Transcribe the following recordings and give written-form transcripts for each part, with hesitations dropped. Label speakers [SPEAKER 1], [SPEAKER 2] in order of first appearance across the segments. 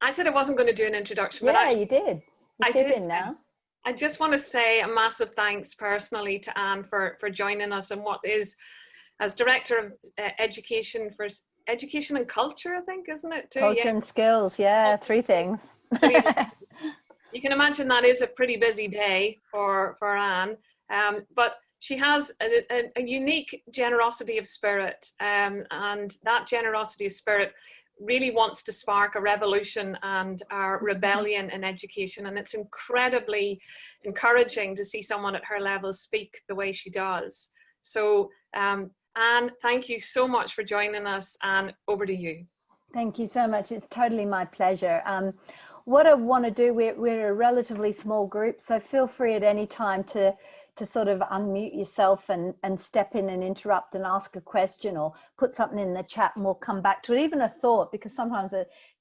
[SPEAKER 1] I said I wasn't going to do an introduction, but
[SPEAKER 2] Yeah,
[SPEAKER 1] actually
[SPEAKER 2] you did. You
[SPEAKER 1] I
[SPEAKER 2] tip
[SPEAKER 1] did.
[SPEAKER 2] in now.
[SPEAKER 1] I just want to say a massive thanks personally to Anne for joining us and what is, as Director of Education for Education and Culture, I think, isn't it too?
[SPEAKER 2] Culture
[SPEAKER 1] Yeah.
[SPEAKER 2] and skills, yeah, three things.
[SPEAKER 1] You can imagine that is a pretty busy day for Anne, but she has a unique generosity of spirit, and that generosity of spirit really wants to spark a revolution and a rebellion in education, and it's incredibly encouraging to see someone at her level speak the way she does. So Anne, thank you so much for joining us, and over to you.
[SPEAKER 2] Thank you so much. It's totally my pleasure. What I want to do, we're a relatively small group, so feel free at any time to sort of unmute yourself and step in and interrupt and ask a question or put something in the chat, and we'll come back to it. Even a thought, because sometimes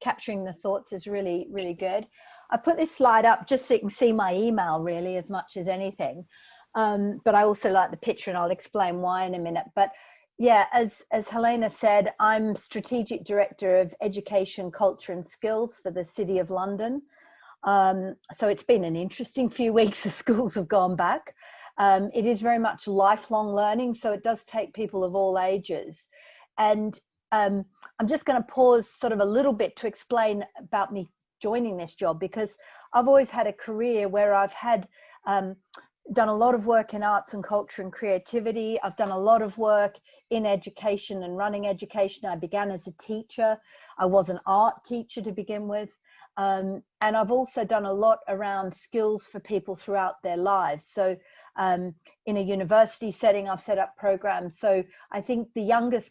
[SPEAKER 2] capturing the thoughts is really, really good. I put this slide up just so you can see my email really as much as anything. But I also like the picture, and I'll explain why in a minute. But yeah, as Helena said, I'm Strategic Director of Education, Culture and Skills for the City of London. So it's been an interesting few weeks as schools have gone back. It is very much lifelong learning, so it does take people of all ages. And I'm just going to pause sort of a little bit to explain about me joining this job, because I've always had a career where I've had done a lot of work in arts and culture and creativity. I've done a lot of work in education and running education. I began as a teacher. I was an art teacher to begin with. And I've also done a lot around skills for people throughout their lives. So in a university setting, I've set up programs. So I think the youngest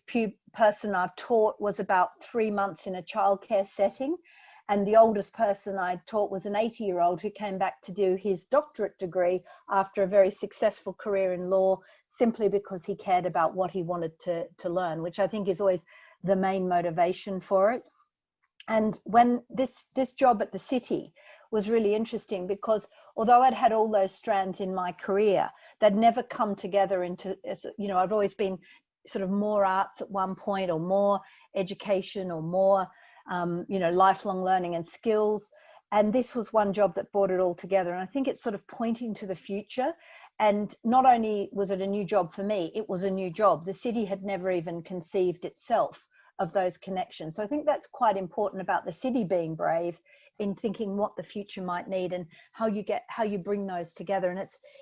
[SPEAKER 2] person I've taught was about 3 months in a childcare setting. And the oldest person I taught was an 80-year-old who came back to do his doctorate degree after a very successful career in law, simply because he cared about what he wanted to learn, which I think is always the main motivation for it. And when this job at the city was really interesting, because although I'd had all those strands in my career, they'd never come together into, you know, I've always been sort of more arts at one point, or more education, or more you know, lifelong learning and skills. And this was one job that brought it all together. And I think it's sort of pointing to the future. And not only was it a new job for me, it was a new job. The city had never even conceived itself of those connections. So I think that's quite important about the city being brave in thinking what the future might need and how you bring those together. And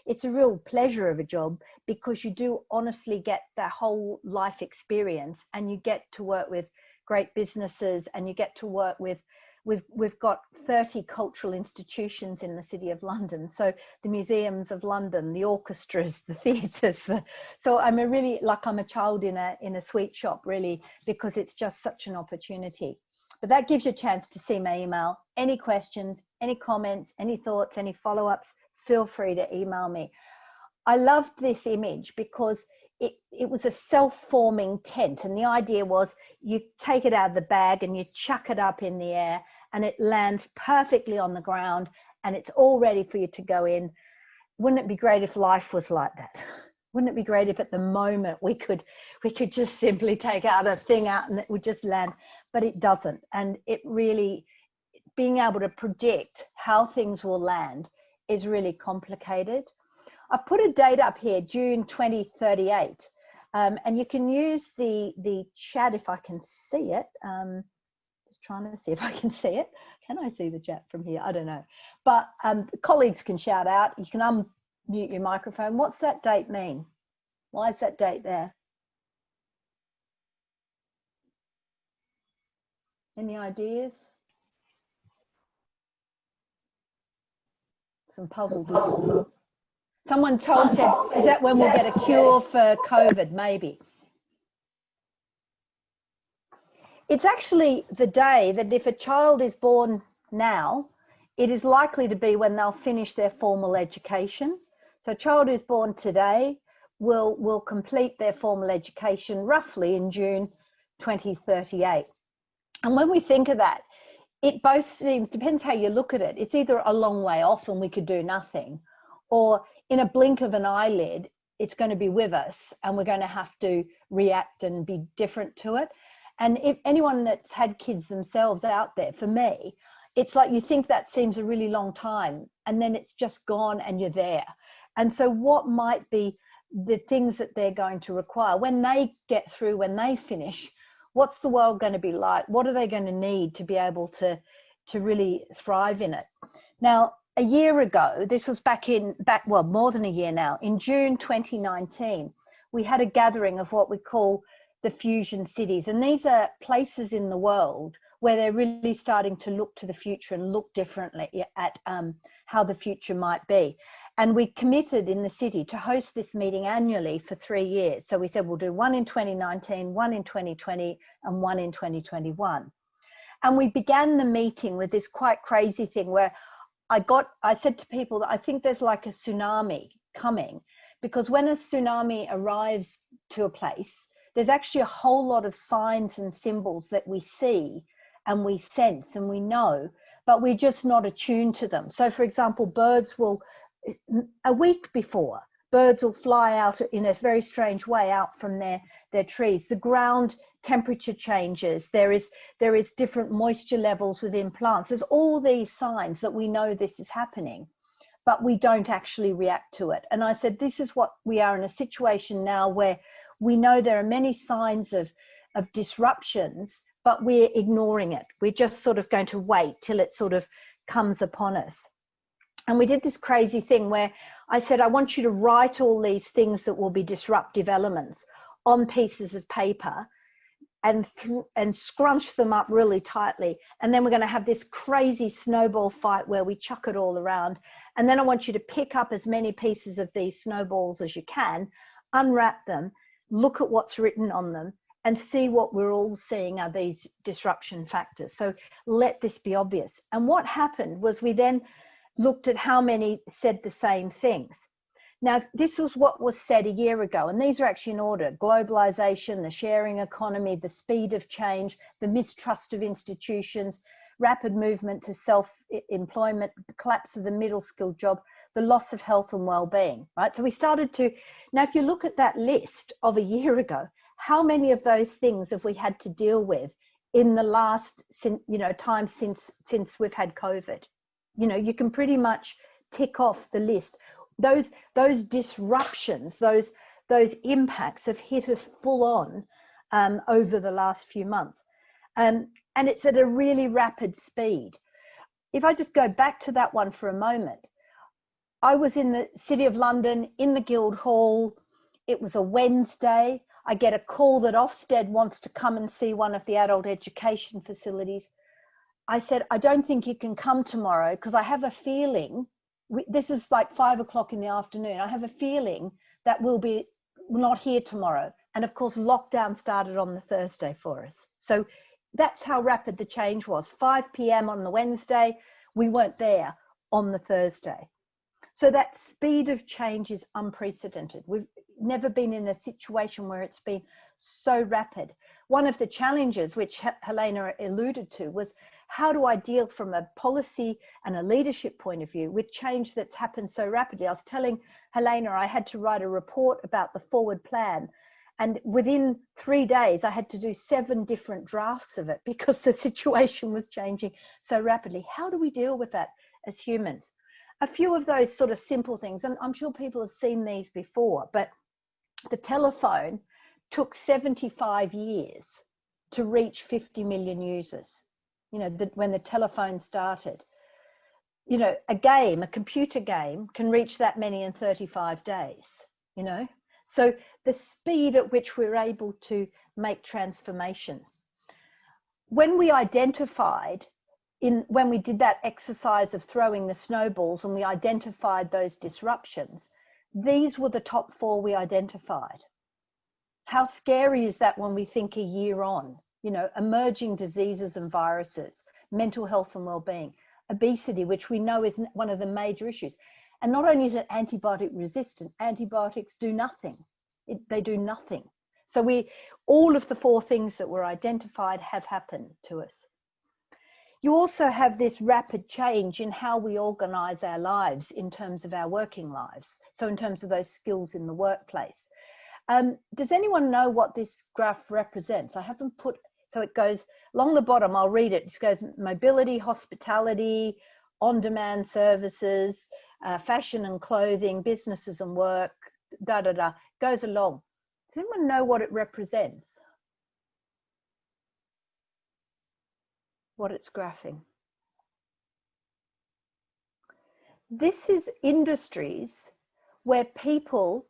[SPEAKER 2] it's a real pleasure of a job, because you do honestly get that whole life experience, and you get to work with great businesses, and you get to work with, we've got 30 cultural institutions in the City of London. So the museums of London, the orchestras, the theatres. So I'm a child in a sweet shop, really, because it's just such an opportunity. But that gives you a chance to see my email. Any questions, any comments, any thoughts, any follow-ups, feel free to email me. I loved this image because it was a self-forming tent, and the idea was you take it out of the bag and you chuck it up in the air, and it lands perfectly on the ground, and it's all ready for you to go in. Wouldn't it be great if life was like that? Wouldn't it be great if at the moment we could just simply take out a thing out and it would just land? But it doesn't. And it really, being able to predict how things will land is really complicated. I've put a date up here, June 2038, and you can use the chat if I can see it. Just trying to see if I can see it. Can I see the chat from here? I don't know. But colleagues can shout out. You can unmute your microphone. What's that date mean? Why is that date there? Any ideas? Some puzzled looks. Someone said, is that when we'll get a cure for COVID? Maybe. It's actually the day that if a child is born now, it is likely to be when they'll finish their formal education. So a child who's born today will complete their formal education roughly in June 2038. And when we think of that, it both seems, depends how you look at it, it's either a long way off and we could do nothing, or in a blink of an eyelid, it's going to be with us and we're going to have to react and be different to it. And if anyone that's had kids themselves out there, for me, it's like you think that seems a really long time and then it's just gone and you're there. And so what might be the things that they're going to require when they get through, when they finish? What's the world going to be like? What are they going to need to be able to really thrive in it? Now, a year ago, this was well, more than a year now, in June 2019, we had a gathering of what we call the fusion cities. And these are places in the world where they're really starting to look to the future and look differently at how the future might be. And we committed in the city to host this meeting annually for 3 years. So we said we'll do one in 2019, one in 2020, and one in 2021. And we began the meeting with this quite crazy thing where I said to people that I think there's like a tsunami coming, because when a tsunami arrives to a place, there's actually a whole lot of signs and symbols that we see and we sense and we know, but we're just not attuned to them. So for example, birds will, a week before, birds will fly out in a very strange way out from their trees. The ground temperature changes. There is different moisture levels within plants. There's all these signs that we know this is happening, but we don't actually react to it. And I said, this is what we are in a situation now where we know there are many signs of disruptions, but we're ignoring it. We're just sort of going to wait till it sort of comes upon us. And we did this crazy thing where I said, I want you to write all these things that will be disruptive elements on pieces of paper and scrunch them up really tightly. And then we're going to have this crazy snowball fight where we chuck it all around. And then I want you to pick up as many pieces of these snowballs as you can, unwrap them, look at what's written on them, and see what we're all seeing are these disruption factors. So let this be obvious. And what happened was we then looked at how many said the same things. Now, this was what was said a year ago, and these are actually in order: globalization, the sharing economy, the speed of change, the mistrust of institutions, rapid movement to self-employment, the collapse of the middle-skilled job, the loss of health and well-being, right? So we started to, now if you look at that list of a year ago, how many of those things have we had to deal with in the last, time since we've had COVID? You can pretty much tick off the list. Those disruptions, those impacts have hit us full on over the last few months. And it's at a really rapid speed. If I just go back to that one for a moment, I was in the City of London in the Guildhall. It was a Wednesday. I get a call that Ofsted wants to come and see one of the adult education facilities. I said, I don't think you can come tomorrow because I have a feeling, this is like 5 o'clock in the afternoon, I have a feeling that we'll be not here tomorrow. And of course, lockdown started on the Thursday for us. So that's how rapid the change was. 5 p.m. on the Wednesday, we weren't there on the Thursday. So that speed of change is unprecedented. We've never been in a situation where it's been so rapid. One of the challenges, which Helena alluded to, was how do I deal from a policy and a leadership point of view with change that's happened so rapidly? I was telling Helena I had to write a report about the forward plan, and within 3 days I had to do 7 different drafts of it because the situation was changing so rapidly. How do we deal with that as humans? A few of those sort of simple things, and I'm sure people have seen these before, but the telephone took 75 years to reach 50 million users. When the telephone started, a computer game can reach that many in 35 days, So the speed at which we're able to make transformations. When we identified, when we did that exercise of throwing the snowballs and we identified those disruptions, these were the top 4 we identified. How scary is that when we think a year on? Emerging diseases and viruses, mental health and well-being, obesity, which we know is one of the major issues. And not only is it antibiotic resistant, antibiotics do nothing. They do nothing. So all of the 4 things that were identified have happened to us. You also have this rapid change in how we organize our lives in terms of our working lives. So in terms of those skills in the workplace. Does anyone know what this graph represents? I haven't put So it goes along the bottom, I'll read it. It goes mobility, hospitality, on-demand services, fashion and clothing, businesses and work, da, da, da, goes along. Does anyone know what it represents? What it's graphing? This is industries where people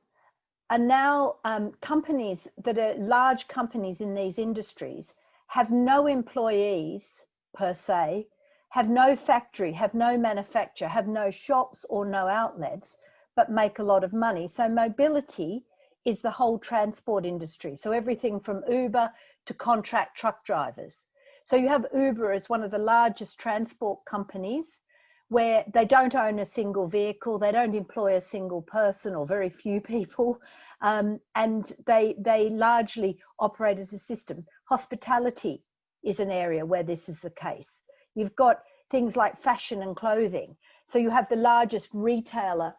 [SPEAKER 2] are now, companies that are large companies in these industries have no employees per se, have no factory, have no manufacture, have no shops or no outlets, but make a lot of money. So mobility is the whole transport industry. So everything from Uber to contract truck drivers. So you have Uber as one of the largest transport companies where they don't own a single vehicle, they don't employ a single person or very few people, and they largely operate as a system. Hospitality is an area where this is the case. You've got things like fashion and clothing. So you have the largest retailer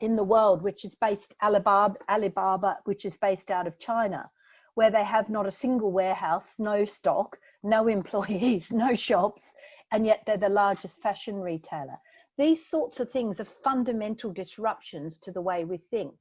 [SPEAKER 2] in the world, which is based, Alibaba, which is based out of China, where they have not a single warehouse, no stock, no employees, no shops, and yet they're the largest fashion retailer. These sorts of things are fundamental disruptions to the way we think.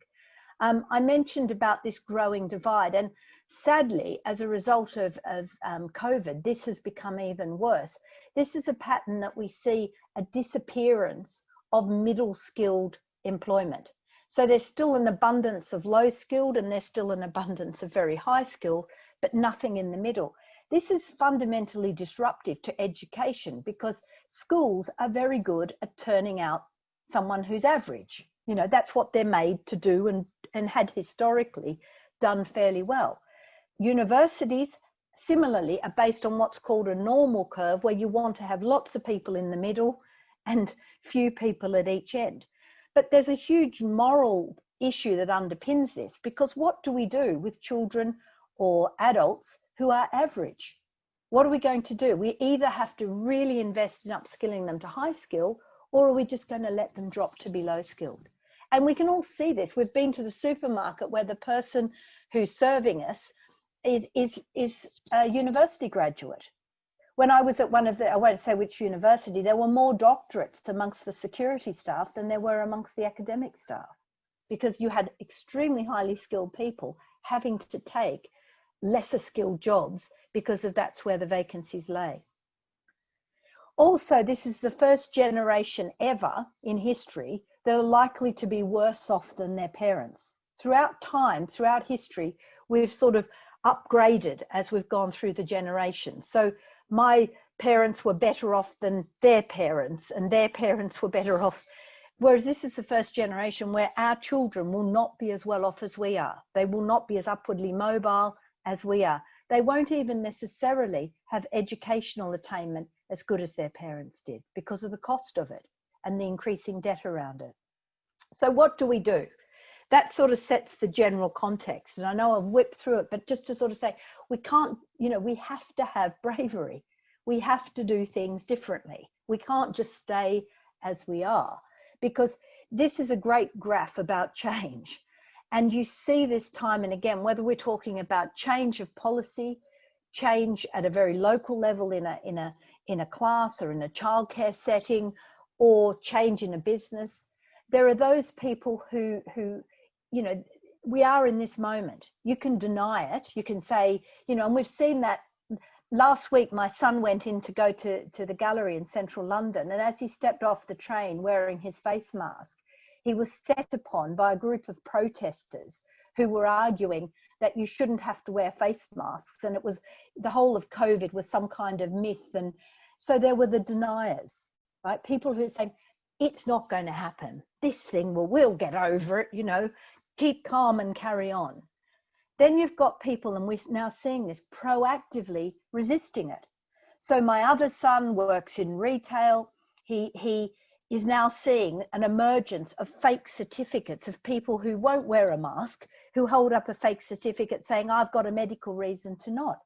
[SPEAKER 2] I mentioned about this growing divide, and sadly, as a result of COVID, this has become even worse. This is a pattern that we see a disappearance of middle-skilled employment. So there's still an abundance of low-skilled and there's still an abundance of very high-skilled, but nothing in the middle. This is fundamentally disruptive to education because schools are very good at turning out someone who's average. You know, that's what they're made to do and had historically done fairly well. Universities, similarly, are based on what's called a normal curve, where you want to have lots of people in the middle and few people at each end. But there's a huge moral issue that underpins this, because what do we do with children or adults who are average? What are we going to do? We either have to really invest in upskilling them to high skill, or are we just going to let them drop to be low skilled? And we can all see this. We've been to the supermarket where the person who's serving us is a university graduate. When I was at one of the, I won't say which university, there were more doctorates amongst the security staff than there were amongst the academic staff, because you had extremely highly skilled people having to take lesser skilled jobs because of that's where the vacancies lay. Also, this is the first generation ever in history that are likely to be worse off than their parents. Throughout time, throughout history, we've sort of upgraded as we've gone through the generations. So my parents were better off than their parents, and their parents were better off. Whereas this is the first generation where our children will not be as well off as we are. They will not be as upwardly mobile as we are. They won't even necessarily have educational attainment as good as their parents did because of the cost of it and the increasing debt around it. So what do we do? That sort of sets the general context. And I know I've whipped through it, but just to sort of say, we can't, you know, we have to have bravery. We have to do things differently. We can't just stay as we are, because this is a great graph about change. And you see this time and again, whether we're talking about change of policy, change at a very local level in a class or in a childcare setting, or change in a business. There are those people who, you know, we are in this moment. You can deny it. You can say, you know, and we've seen that. Last week, my son went in to go to the gallery in central London. And as he stepped off the train wearing his face mask, he was set upon by a group of protesters who were arguing that you shouldn't have to wear face masks. And it was, the whole of COVID was some kind of myth. And so there were the deniers, right? People who are saying, it's not going to happen. This thing, we'll get over it, you know, keep calm and carry on. Then you've got people, and we're now seeing this, proactively resisting it. So my other son works in retail. He is now seeing an emergence of fake certificates of people who won't wear a mask, who hold up a fake certificate saying, I've got a medical reason to not.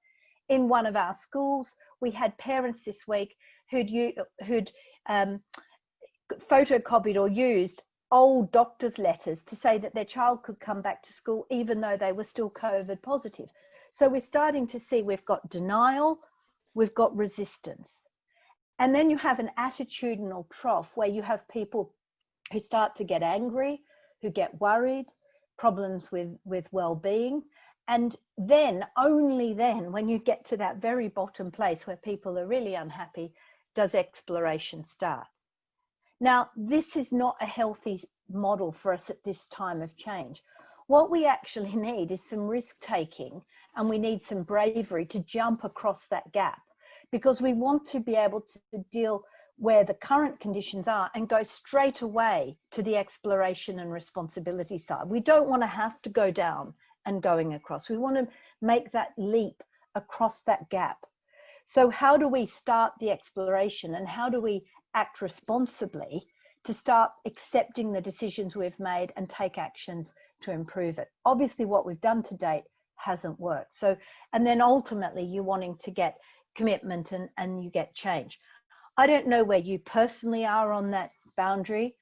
[SPEAKER 2] In one of our schools, we had parents this week who'd photocopied or used old doctor's letters to say that their child could come back to school even though they were still COVID positive. So we're starting to see we've got denial, we've got resistance. And then you have an attitudinal trough where you have people who start to get angry, who get worried, problems with well-being. And then, only then, when you get to that very bottom place where people are really unhappy, does exploration start. Now, this is not a healthy model for us at this time of change. What we actually need is some risk-taking, and we need some bravery to jump across that gap, because we want to be able to deal where the current conditions are and go straight away to the exploration and responsibility side. We don't want to have to go down and going across. We want to make that leap across that gap. So how do we start the exploration, and how do we act responsibly to start accepting the decisions we've made and take actions to improve it? Obviously, what we've done to date hasn't worked. So, and then ultimately you're wanting to get commitment and you get change. I don't know where you personally are on that boundary,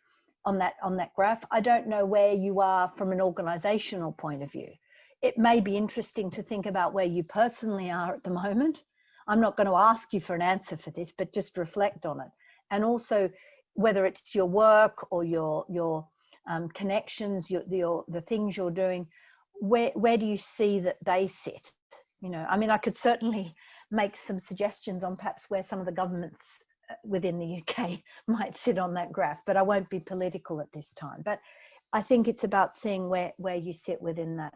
[SPEAKER 2] on that graph. I don't know where you are from an organizational point of view. It may be interesting to think about where you personally are at the moment. I'm not going to ask you for an answer for this, but just reflect on it. And also whether it's your work or your connections, the things you're doing, where do you see that they sit? You know, I mean, I could certainly make some suggestions on perhaps where some of the governments within the UK might sit on that graph, but I won't be political at this time. But I think it's about seeing where you sit within that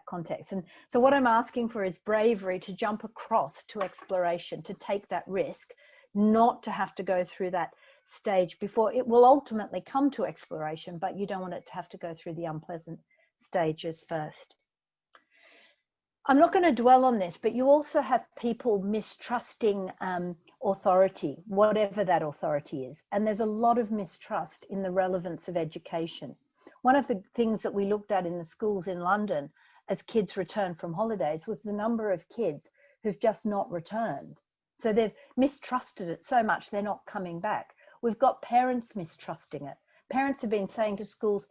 [SPEAKER 2] context. And so what I'm asking for is bravery to jump across to exploration, to take that risk, not to have to go through that stage before it will ultimately come to exploration, but you don't want it to have to go through the unpleasant stages first. I'm not going to dwell on this, but you also have people mistrusting authority, whatever that authority is. And there's a lot of mistrust in the relevance of education. One of the things that we looked at in the schools in London as kids return from holidays was the number of kids who've just not returned. So they've mistrusted it so much they're not coming back. We've got parents mistrusting it. Parents have been saying to schools,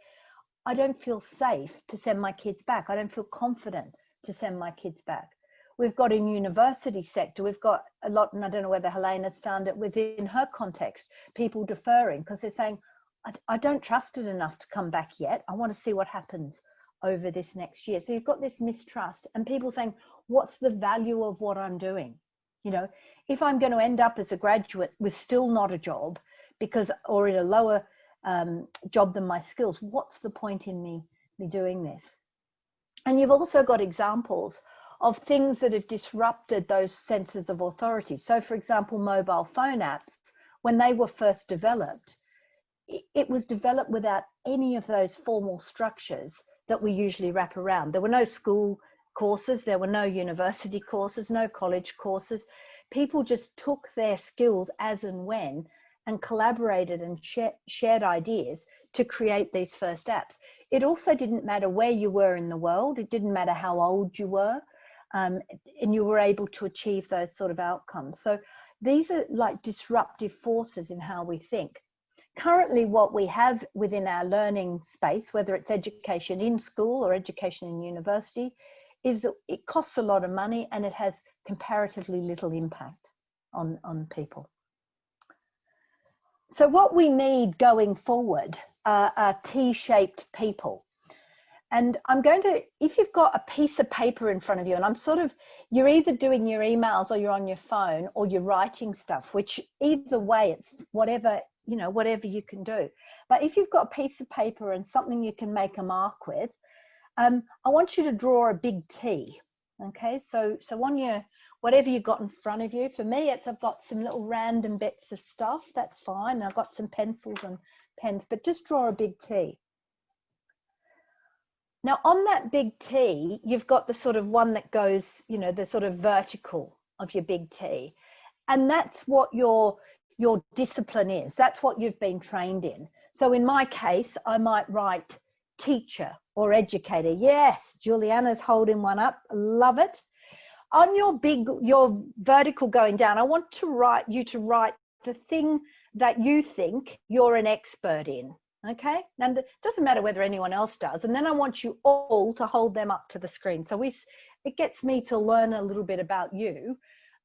[SPEAKER 2] I don't feel safe to send my kids back. I don't feel confident to send my kids back. We've got in university sector, we've got a lot, and I don't know whether Helena's found it within her context, people deferring because they're saying, I don't trust it enough to come back yet. I want to see what happens over this next year. So you've got this mistrust and people saying, what's the value of what I'm doing? You know, if I'm going to end up as a graduate with still not a job because, or in a lower job than my skills, what's the point in me doing this? And you've also got examples of things that have disrupted those senses of authority. So for example, mobile phone apps, when they were first developed, it was developed without any of those formal structures that we usually wrap around. There were no school courses, there were no university courses, no college courses. People just took their skills as and when and collaborated and shared ideas to create these first apps. It also didn't matter where you were in the world. It didn't matter how old you were, and you were able to achieve those sort of outcomes. So these are like disruptive forces in how we think. Currently, what we have within our learning space, whether it's education in school or education in university, is that it costs a lot of money and it has comparatively little impact on people. So what we need going forward are T-shaped people. And I'm going to, if you've got a piece of paper in front of you, and you're either doing your emails or you're on your phone or you're writing stuff, which either way, it's whatever, you know, whatever you can do. But if you've got a piece of paper and something you can make a mark with, I want you to draw a big T. Okay, so on your, whatever you've got in front of you, for me, I've got some little random bits of stuff, that's fine. I've got some pencils and pens, but just draw a big T. Now on that big T, you've got the sort of one that goes, you know, the sort of vertical of your big T. And that's what your discipline is. That's what you've been trained in. So in my case, I might write teacher or educator. Yes, Juliana's holding one up. Love it. On your vertical going down, I want you to write the thing that you think you're an expert in. Okay, and it doesn't matter whether anyone else does. And then I want you all to hold them up to the screen. So it gets me to learn a little bit about you,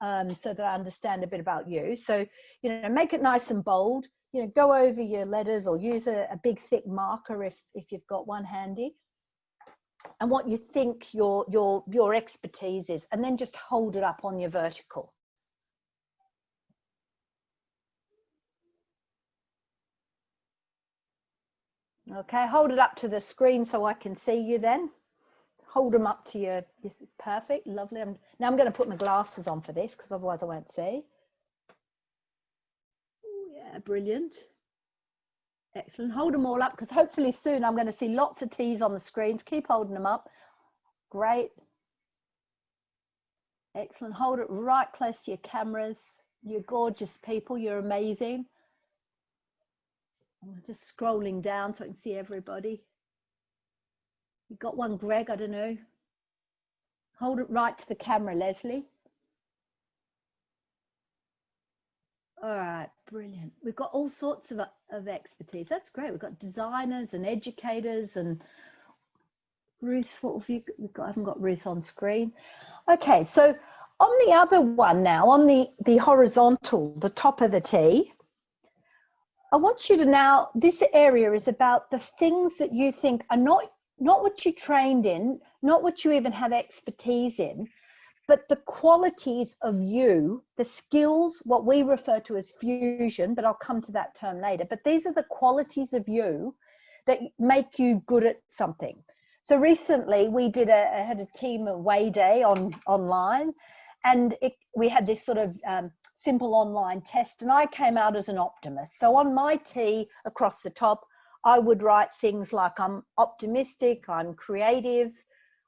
[SPEAKER 2] so that I understand a bit about you. So, you know, make it nice and bold, you know, go over your letters or use a big thick marker if you've got one handy, and what you think your expertise is, and then just hold it up on your vertical. Okay, hold it up to the screen so I can see you then. Hold them up to your, yes, perfect, lovely. Now I'm going to put my glasses on for this because otherwise I won't see. Oh yeah, brilliant. Excellent. Hold them all up because hopefully soon I'm going to see lots of T's on the screens. Keep holding them up. Great. Excellent. Hold it right close to your cameras. You're gorgeous people. You're amazing. I'm just scrolling down so I can see everybody. You got one, Greg? I don't know. Hold it right to the camera, Leslie. All right, brilliant. We've got all sorts of expertise. That's great. We've got designers and educators and Ruth. What have you got? I haven't got Ruth on screen. Okay, so on the other one now, on the horizontal, the top of the T, I want you to now, this area is about the things that you think are not what you trained in, not what you even have expertise in, but the qualities of you, the skills, what we refer to as fusion, but I'll come to that term later. But these are the qualities of you that make you good at something. So recently we had a team away day online, and we had this sort of simple online test, and I came out as an optimist. So on my T across the top, I would write things like I'm optimistic, I'm creative,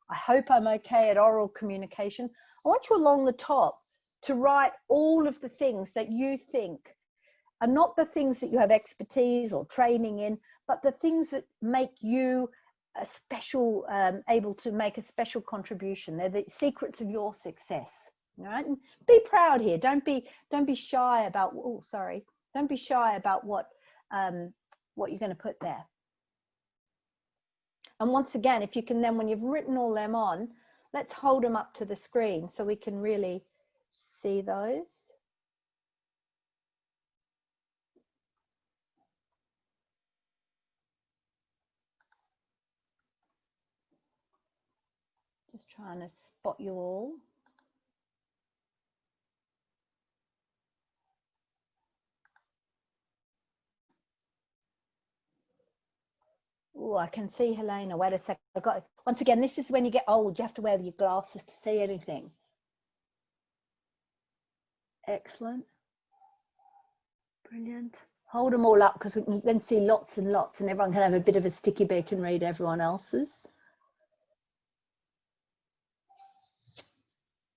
[SPEAKER 2] I hope I'm okay at oral communication. I want you along the top to write all of the things that you think are not the things that you have expertise or training in, but the things that make you a special, able to make a special contribution. They're the secrets of your success. All right, and be proud here. Don't be shy about. Oh, sorry. Don't be shy about what you're going to put there. And once again, if you can then, when you've written all them on, let's hold them up to the screen so we can really see those. Just trying to spot you all. Oh, I can see Helena. Wait a sec. I got it. Once again, this is when you get old. You have to wear your glasses to see anything. Excellent. Brilliant. Hold them all up because we can then see lots and lots, and everyone can have a bit of a sticky beak and read everyone else's.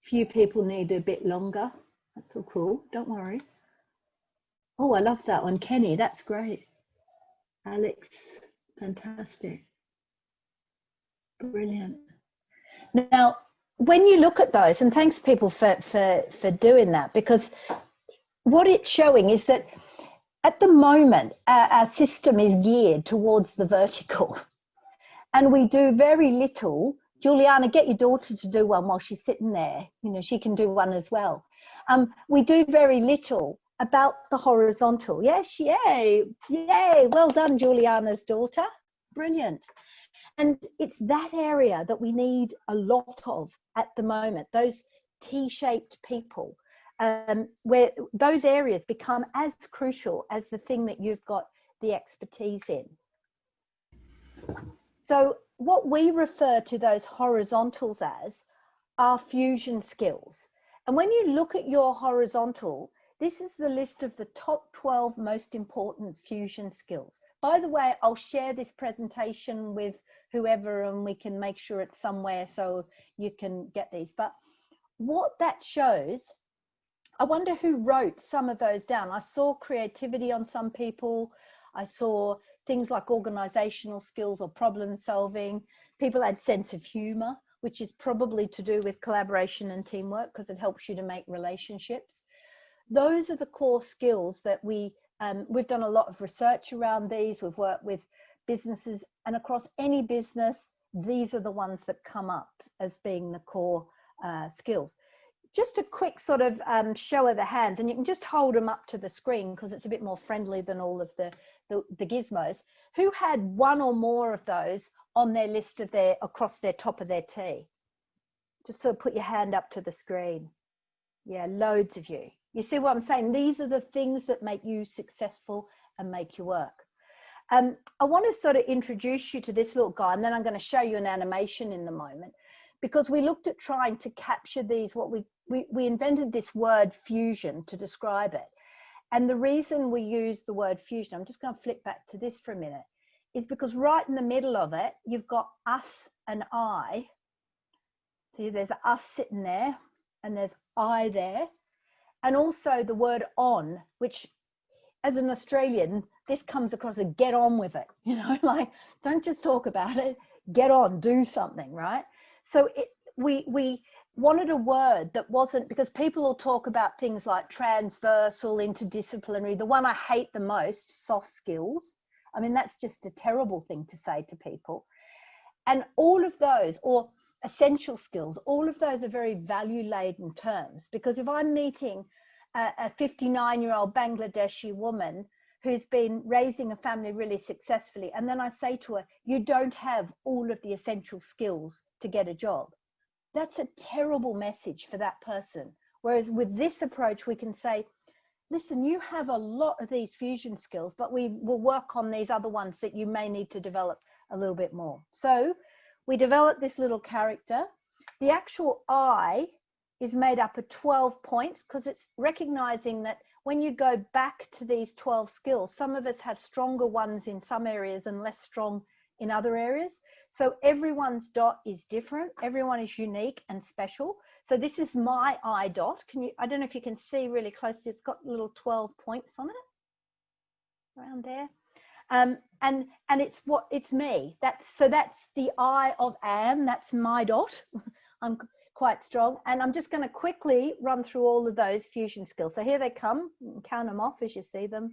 [SPEAKER 2] Few people need a bit longer. That's all cool. Don't worry. Oh, I love that one. Kenny, that's great. Alex, fantastic. Brilliant. Now, when you look at those, and thanks people for doing that, because what it's showing is that at the moment, our system is geared towards the vertical, and we do very little. Juliana, get your daughter to do one while she's sitting there. You know, she can do one as well. We do very little about the horizontal. Yes, yay, yay. Well done, Juliana's daughter. Brilliant. And it's that area that we need a lot of at the moment, those T-shaped people, where those areas become as crucial as the thing that you've got the expertise in. So what we refer to those horizontals as are fusion skills. And when you look at your horizontal, this is the list of the top 12 most important fusion skills. By the way, I'll share this presentation with whoever and we can make sure it's somewhere so you can get these. But what that shows, I wonder who wrote some of those down. I saw creativity on some people. I saw things like organizational skills or problem solving. People had sense of humor, which is probably to do with collaboration and teamwork because it helps you to make relationships. Those are the core skills that we've done a lot of research around these. We've worked with businesses, and across any business, these are the ones that come up as being the core skills. Just a quick sort of show of the hands, and you can just hold them up to the screen because it's a bit more friendly than all of the gizmos. Who had one or more of those on their list of across their top of their T? Just sort of put your hand up to the screen. Yeah, loads of you. You see what I'm saying? These are the things that make you successful and make you work. I want to sort of introduce you to this little guy, and then I'm going to show you an animation in the moment, because we looked at trying to capture these, we invented this word fusion to describe it. And the reason we use the word fusion, I'm just going to flip back to this for a minute, is because right in the middle of it, you've got us and I. So there's us sitting there, and there's I there. And also the word on, which as an Australian, this comes across as get on with it, you know, like don't just talk about it, get on, do something, right? So we wanted a word that wasn't, because people will talk about things like transversal, interdisciplinary. The one I hate the most, soft skills. I mean, that's just a terrible thing to say to people. And all of those, or essential skills, all of those are very value-laden terms, because if I'm meeting a 59-year-old Bangladeshi woman who's been raising a family really successfully, and then I say to her, you don't have all of the essential skills to get a job, that's a terrible message for that person. Whereas with this approach, we can say, listen, you have a lot of these fusion skills, but we will work on these other ones that you may need to develop a little bit more. So we developed this little character. The actual I is made up of 12 points, because it's recognizing that when you go back to these 12 skills, some of us have stronger ones in some areas and less strong in other areas. So everyone's dot is different. Everyone is unique and special. So this is my I dot. I don't know if you can see really closely, it's got little 12 points on it around there. And it's me. So that's the I of Anne, that's my dot. I'm quite strong. And I'm just going to quickly run through all of those fusion skills. So here they come. You can count them off as you see them.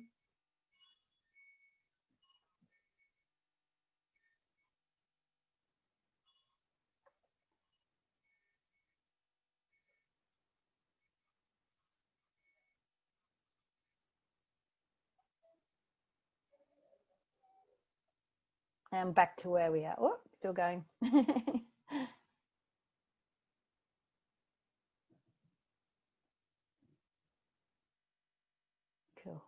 [SPEAKER 2] And back to where we are. Oh, still going. Cool.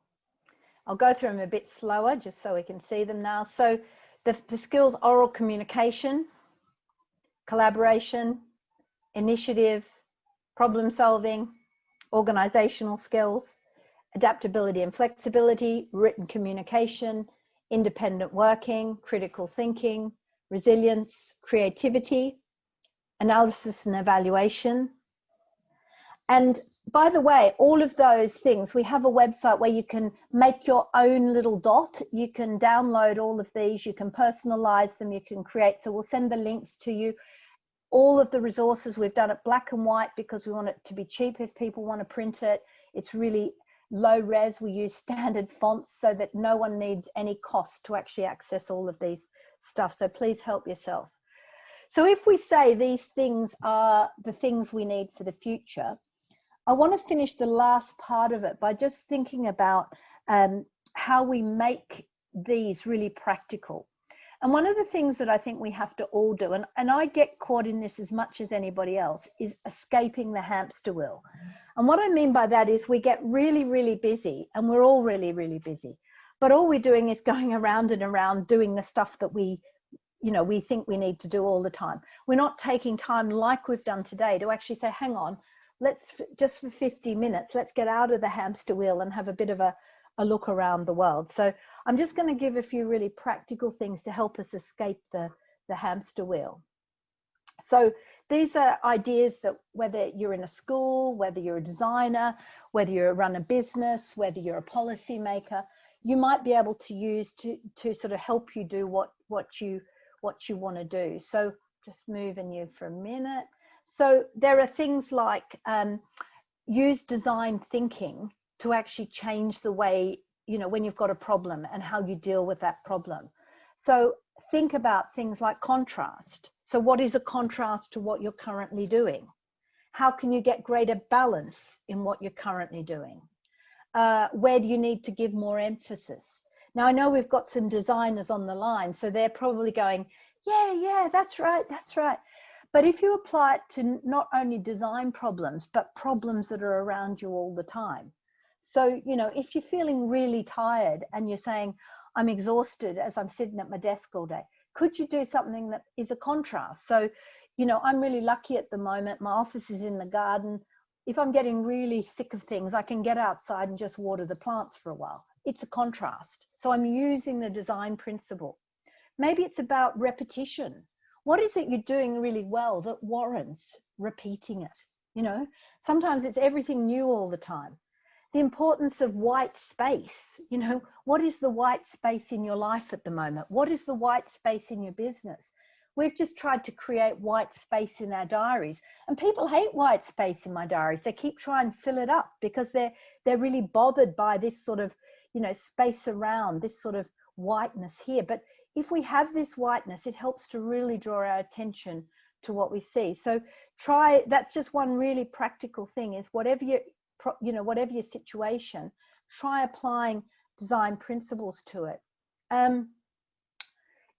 [SPEAKER 2] I'll go through them a bit slower just so we can see them now. So the skills: oral communication, collaboration, initiative, problem solving, organizational skills, adaptability and flexibility, written communication, independent working, critical thinking, resilience, creativity, analysis and evaluation. And by the way, all of those things, we have a website where you can make your own little dot. You can download all of these, you can personalize them, you can create. So we'll send the links to you. All of the resources, we've done it black and white because we want it to be cheap if people want to print it. It's really low res. We use standard fonts so that no one needs any cost to actually access all of these stuff. So please help yourself. So if we say these things are the things we need for the future, I want to finish the last part of it by just thinking about how we make these really practical. And one of the things that I think we have to all do, and I get caught in this as much as anybody else, is escaping the hamster wheel. And what I mean by that is we get really, really busy, and we're all really, really busy. But all we're doing is going around and around doing the stuff that we think we need to do all the time. We're not taking time like we've done today to actually say, hang on, let's just for 50 minutes, let's get out of the hamster wheel and have a bit of a look around the world. So I'm just going to give a few really practical things to help us escape the hamster wheel. So these are ideas that whether you're in a school, whether you're a designer, whether you run a business, whether you're a policy maker, you might be able to use to sort of help you do what you want to do. So just moving you for a minute. So there are things like use design thinking to actually change the way, when you've got a problem and how you deal with that problem. So think about things like contrast. So what is a contrast to what you're currently doing? How can you get greater balance in what you're currently doing? Where do you need to give more emphasis? Now, I know we've got some designers on the line, so they're probably going, yeah, that's right. But if you apply it to not only design problems, but problems that are around you all the time. So, you know, if you're feeling really tired and you're saying, I'm exhausted as I'm sitting at my desk all day, could you do something that is a contrast? So, you know, I'm really lucky at the moment. My office is in the garden. If I'm getting really sick of things, I can get outside and just water the plants for a while. It's a contrast. So I'm using the design principle. Maybe it's about repetition. What is it you're doing really well that warrants repeating it? You know, sometimes it's everything new all the time. The importance of white space. You know, what is the white space in your life at the moment? What is the white space in your business? We've just tried to create white space in our diaries, and people hate white space in my diaries. They keep trying to fill it up because they're really bothered by this sort of, you know, space around, this sort of whiteness here. But if we have this whiteness, it helps to really draw our attention to what we see. So try, that's just one really practical thing, is whatever whatever your situation, try applying design principles to it.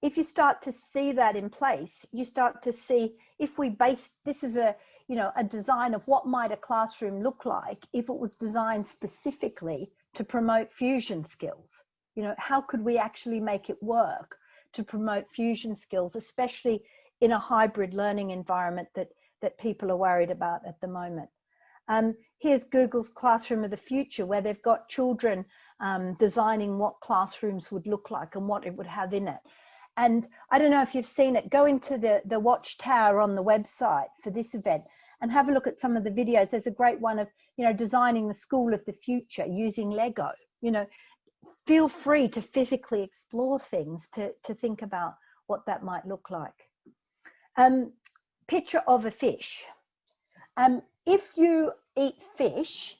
[SPEAKER 2] If you start to see that in place, you start to see, if we base, this is a design of what might a classroom look like if it was designed specifically to promote fusion skills. You know, how could we actually make it work to promote fusion skills, especially in a hybrid learning environment that people are worried about at the moment. Here's Google's Classroom of the Future, where they've got children designing what classrooms would look like and what it would have in it. And I don't know if you've seen it, go into the watchtower on the website for this event and have a look at some of the videos. There's a great one of, you know, designing the school of the future using Lego. You know, feel free to physically explore things to think about what that might look like. Picture of a fish. If you eat fish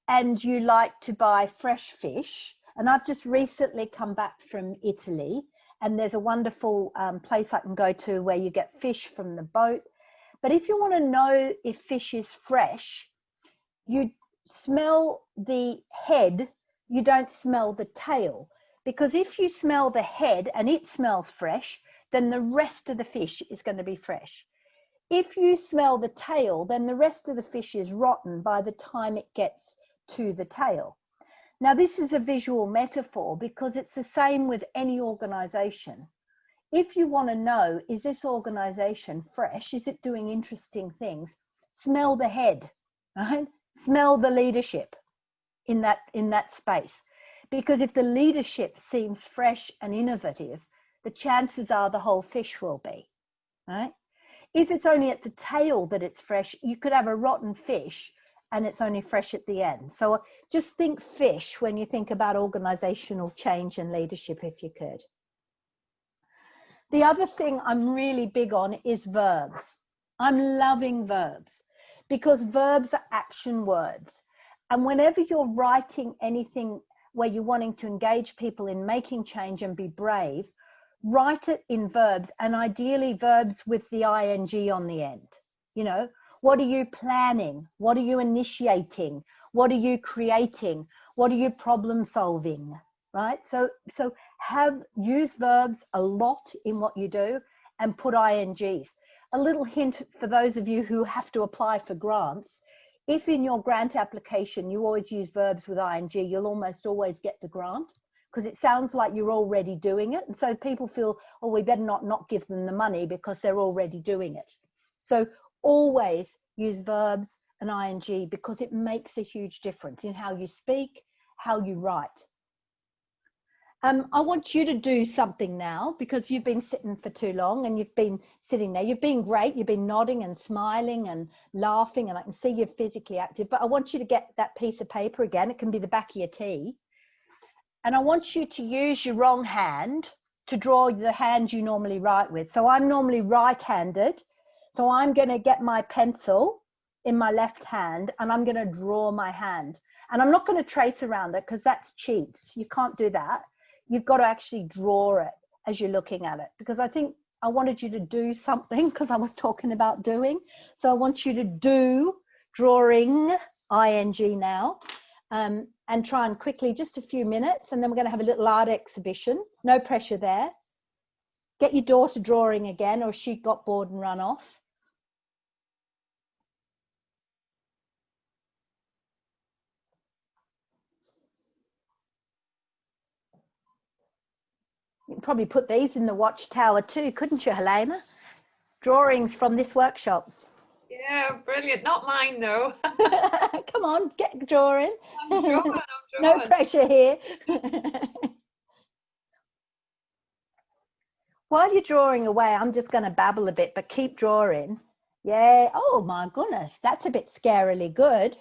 [SPEAKER 2] and you like to buy fresh fish, and I've just recently come back from Italy, and there's a wonderful place I can go to where you get fish from the boat. But if you want to know if fish is fresh, you smell the head, you don't smell the tail. Because if you smell the head and it smells fresh, then the rest of the fish is going to be fresh. If you smell the tail, then the rest of the fish is rotten by the time it gets to the tail. Now, this is a visual metaphor because it's the same with any organization. If you want to know, is this organization fresh? Is it doing interesting things? Smell the head, right? Smell the leadership in that space. Because if the leadership seems fresh and innovative, the chances are the whole fish will be, right? If it's only at the tail that it's fresh, you could have a rotten fish and it's only fresh at the end. So just think fish when you think about organizational change and leadership, if you could. The other thing I'm really big on is verbs. I'm loving verbs because verbs are action words. And whenever you're writing anything where you're wanting to engage people in making change and be brave, write it in verbs, and ideally verbs with the ing on the end. You know, what are you planning? What are you initiating? What are you creating? What are you problem solving? Right? So use verbs a lot in what you do and put ings. A little hint for those of you who have to apply for grants: if in your grant application you always use verbs with ing, you'll almost always get the grant, because it sounds like you're already doing it. And so people feel, oh, we better not give them the money because they're already doing it. So always use verbs and ing because it makes a huge difference in how you speak, how you write. I want you to do something now because you've been sitting for too long and you've been sitting there. You've been great. You've been nodding and smiling and laughing, and I can see you're physically active, but I want you to get that piece of paper again. It can be the back of your tea. And I want you to use your wrong hand to draw the hand you normally write with. So I'm normally right-handed. So I'm going to get my pencil in my left hand and I'm going to draw my hand. And I'm not going to trace around it because that's cheats. You can't do that. You've got to actually draw it. as you're looking at it, because I think I wanted you to do something, because I was talking about doing. So I want you to do drawing, ing now, and try and quickly, just a few minutes, and then we're going to have a little art exhibition. No pressure there. Get your daughter drawing again, or she got bored and run off. You could probably put these in the watchtower too, couldn't you, Helena? Drawings from this workshop.
[SPEAKER 1] Yeah, brilliant. Not mine though.
[SPEAKER 2] Come on, get drawing.
[SPEAKER 1] I'm drawing.
[SPEAKER 2] No pressure here. While you're drawing away, I'm just going to babble a bit, but keep drawing. Yeah. Oh my goodness, that's a bit scarily good.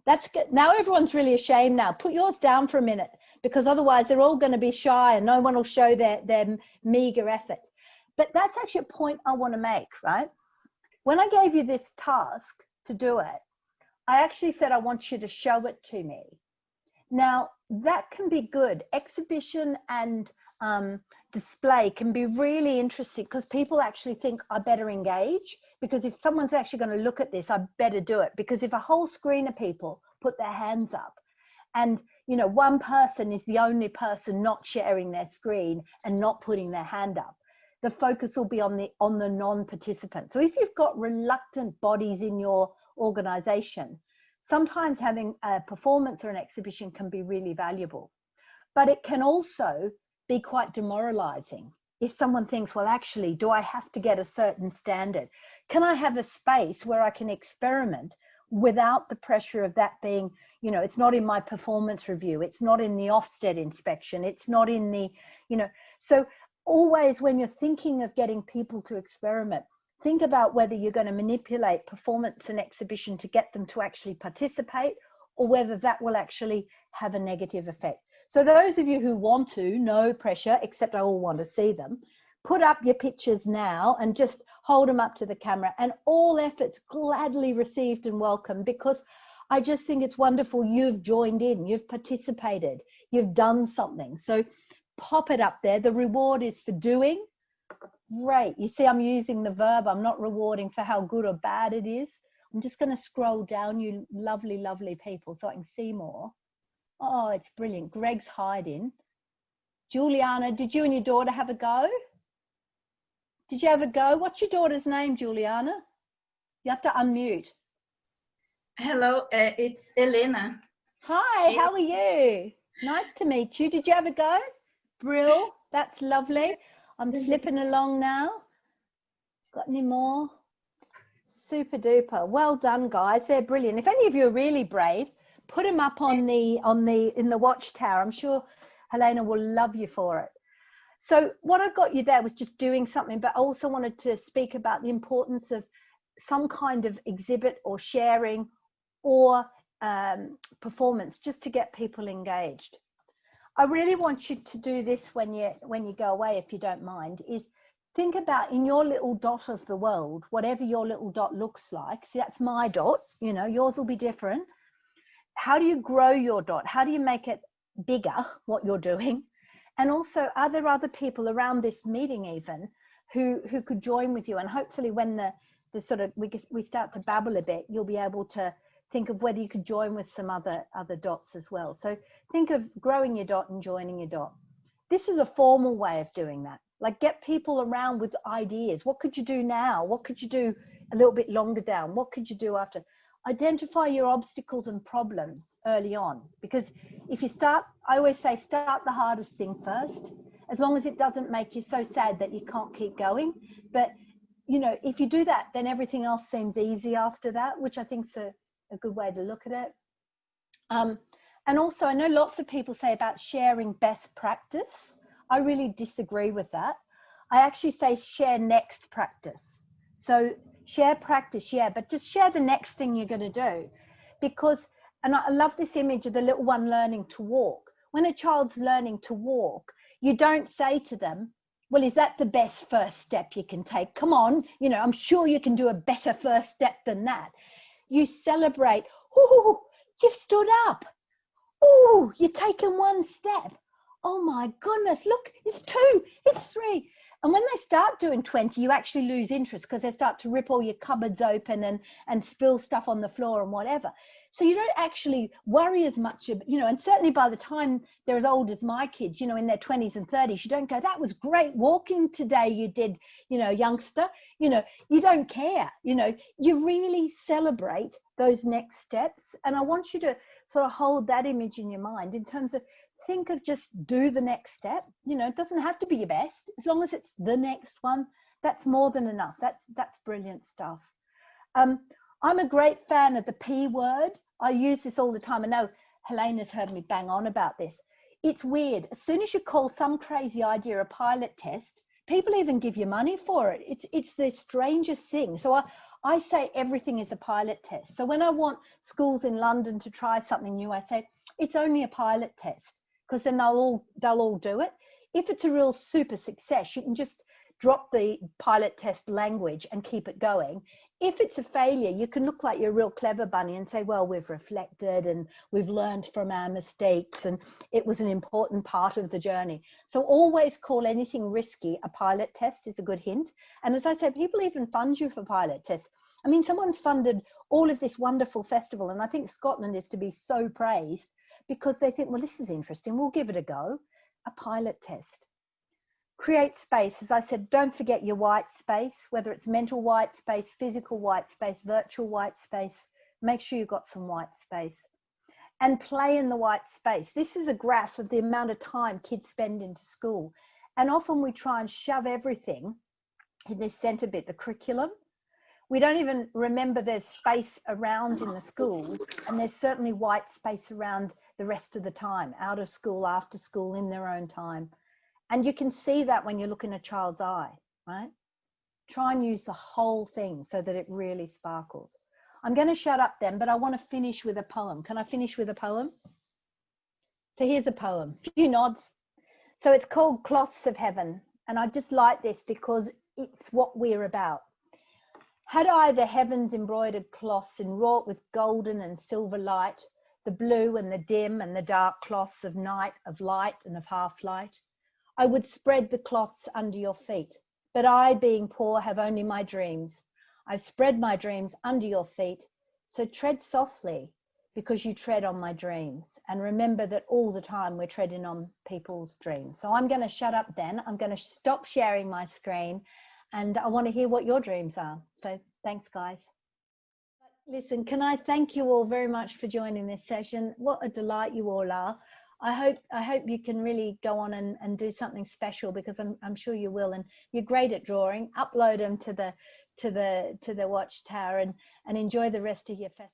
[SPEAKER 2] That's good. Now everyone's really ashamed now. Put yours down for a minute, because otherwise they're all going to be shy and no one will show their meager efforts. But that's actually a point I want to make, right? When I gave you this task to do it, I actually said, I want you to show it to me. Now, that can be good. Exhibition and display can be really interesting, because people actually think I better engage, because if someone's actually going to look at this, I better do it. Because if a whole screen of people put their hands up, and you know, one person is the only person not sharing their screen and not putting their hand up, the focus will be on the non-participant. So if you've got reluctant bodies in your organization, sometimes having a performance or an exhibition can be really valuable. But it can also be quite demoralizing if someone thinks, well, actually, do I have to get a certain standard? Can I have a space where I can experiment without the pressure of that being, you know, it's not in my performance review, it's not in the Ofsted inspection, it's not in the, you know. So always when you're thinking of getting people to experiment, think about whether you're going to manipulate performance and exhibition to get them to actually participate, or whether that will actually have a negative effect. So those of you who want to, no pressure, except I all want to see them, put up your pictures now and just hold them up to the camera, and all efforts gladly received and welcomed, because I just think it's wonderful. You've joined in, you've participated, you've done something. So pop it up there. The reward is for doing. Great. You see, I'm using the verb. I'm not rewarding for how good or bad it is. I'm just going to scroll down, you lovely, lovely people, so I can see more. Oh, it's brilliant. Greg's hiding. Juliana, did you and your daughter have a go? Did you have a go? What's your daughter's name, Juliana? You have to unmute.
[SPEAKER 3] Hello, it's Elena.
[SPEAKER 2] Hi, how are you? Nice to meet you. Did you have a go? Brill, that's lovely. I'm flipping along now. Got any more? Super duper. Well done, guys. They're brilliant. If any of you are really brave, put them up in the watchtower. I'm sure Helena will love you for it. So what I got you there was just doing something, but I also wanted to speak about the importance of some kind of exhibit or sharing or performance, just to get people engaged. I really want you to do this when you go away, if you don't mind, is think about in your little dot of the world, whatever your little dot looks like. See, that's my dot, you know, yours will be different. How do you grow your dot? How do you make it bigger, what you're doing? And also, are there other people around this meeting even who could join with you? And hopefully when the sort of, we start to babble a bit, you'll be able to think of whether you could join with some other dots as well. So think of growing your dot and joining your dot. This is a formal way of doing that. Like, get people around with ideas. What could you do now? What could you do a little bit longer down? What could you do after? Identify your obstacles and problems early on, because if you start, I always say, start the hardest thing first, as long as it doesn't make you so sad that you can't keep going. But, you know, if you do that, then everything else seems easy after that, which I think is a good way to look at it. And also, I know lots of people say about sharing best practice. I really disagree with that. I actually say share next practice. So share practice, yeah, but just share the next thing you're going to do. Because, and I love this image of the little one learning to walk. When a child's learning to walk, you don't say to them, well, is that the best first step you can take? Come on, you know, I'm sure you can do a better first step than that. You celebrate, oh, you've stood up. Oh, you've taken one step. oh my goodness, look, it's 2, it's 3. And when they start doing 20, you actually lose interest because they start to rip all your cupboards open and spill stuff on the floor and whatever. So you don't actually worry as much, you know, and certainly by the time they're as old as my kids, you know, in their 20s and 30s, you don't go, that was great walking today you did, you know, youngster. You know, you don't care, you know, you really celebrate those next steps. And I want you to sort of hold that image in your mind in terms of, think of just do the next step. You know, it doesn't have to be your best. As long as it's the next one, that's more than enough. That's brilliant stuff. I'm a great fan of the P word. I use this all the time. I know Helena's heard me bang on about this. It's weird. As soon as you call some crazy idea a pilot test, people even give you money for it. It's the strangest thing. So I say everything is a pilot test. So when I want schools in London to try something new, I say it's only a pilot test, because then they'll all do it. If it's a real super success, you can just drop the pilot test language and keep it going. If it's a failure, you can look like you're a real clever bunny and say, well, we've reflected and we've learned from our mistakes and it was an important part of the journey. So always call anything risky a pilot test is a good hint. And as I said, people even fund you for pilot tests. I mean, someone's funded all of this wonderful festival, and I think Scotland is to be so praised because they think, well, this is interesting, we'll give it a go. A pilot test. Create space. As I said, don't forget your white space, whether it's mental white space, physical white space, virtual white space. Make sure you've got some white space. And play in the white space. This is a graph of the amount of time kids spend into school. And often we try and shove everything in this center bit, the curriculum. We don't even remember there's space around in the schools, and there's certainly white space around the rest of the time, out of school, after school, in their own time. And you can see that when you look in a child's eye, right? Try and use the whole thing so that it really sparkles. I'm going to shut up then, but I want to finish with a poem. Can I finish with a poem? So here's a poem. A few nods. So it's called Cloths of Heaven. And I just like this because it's what we're about. Had I the heavens embroidered cloths enwrought with golden and silver light, the blue and the dim and the dark cloths of night, of light and of half light, I would spread the cloths under your feet. But I, being poor, have only my dreams. I've spread my dreams under your feet. So tread softly, because you tread on my dreams. And remember that all the time we're treading on people's dreams. So I'm going to shut up then. I'm going to stop sharing my screen. And I want to hear what your dreams are. So thanks, guys. Listen, can I thank you all very much for joining this session? What a delight you all are. I hope you can really go on and do something special, because I'm sure you will. And you're great at drawing. Upload them to the Watchtower and enjoy the rest of your festival.